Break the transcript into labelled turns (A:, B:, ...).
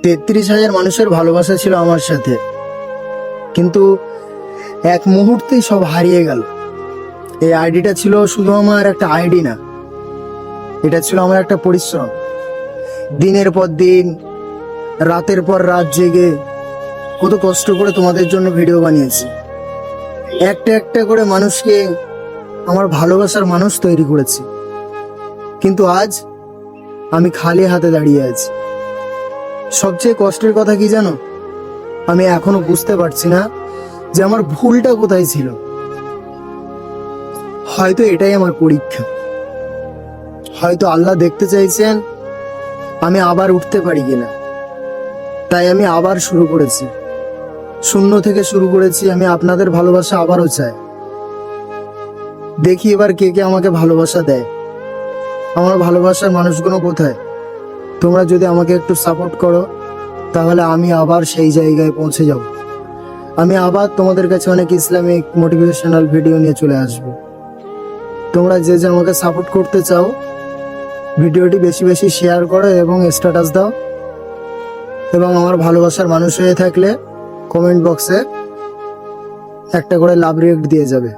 A: 33,000 মানুষের ভালোবাসা ছিল আমার সাথে, কিন্তু এক মুহূর্তেই সব হারিয়ে গেল। এই আইডিটা ছিল শুধু আমার একটা আইডি না, এটা ছিল আমার একটা পরিশ্রম। দিনের পর দিন, রাতের পর রাত জেগে কত কষ্ট করে তোমাদের জন্য ভিডিও বানিয়েছি। একটা একটা করে মানুষকে আমার ভালোবাসার মানুষ তৈরি করেছি, কিন্তু আজ আমি খালি হাতে দাঁড়িয়ে আছি। সবচেয়ে কষ্টের কথা কি জানো? আমি এখনো বুঝতে পারছি না যে আমার ভুলটা কোথায় ছিল। হয়তো এটাই আমার পরীক্ষা, হয়তো আল্লাহ দেখতে চাইছেন আমি আবার উঠতে পারি কিনা। তাই আমি আবার শুরু করেছি, শূন্য থেকে শুরু করেছি। আমি আপনাদের ভালোবাসা আবারও চাই। দেখি এবার কে কে আমাকে ভালোবাসা দেয়। আমার ভালোবাসার মানুষগুলো কোথায়? তোমরা যদি আমাকে একটু সাপোর্ট করো, তাহলে আমি আবার সেই জায়গায় পৌঁছে যাব। আমি আবার তোমাদের কাছে অনেক ইসলামিক মোটিভেশনাল ভিডিও নিয়ে চলে আসব। তোমরা যে যে আমাকে সাপোর্ট করতে চাও, ভিডিওটি বেশি বেশি শেয়ার করো এবং স্ট্যাটাস দাও। এবং আমার ভালোবাসার মানুষ হয়ে থাকলে কমেন্ট বক্সে একটা করে লাভ রিয়েক্ট দিয়ে যাবে।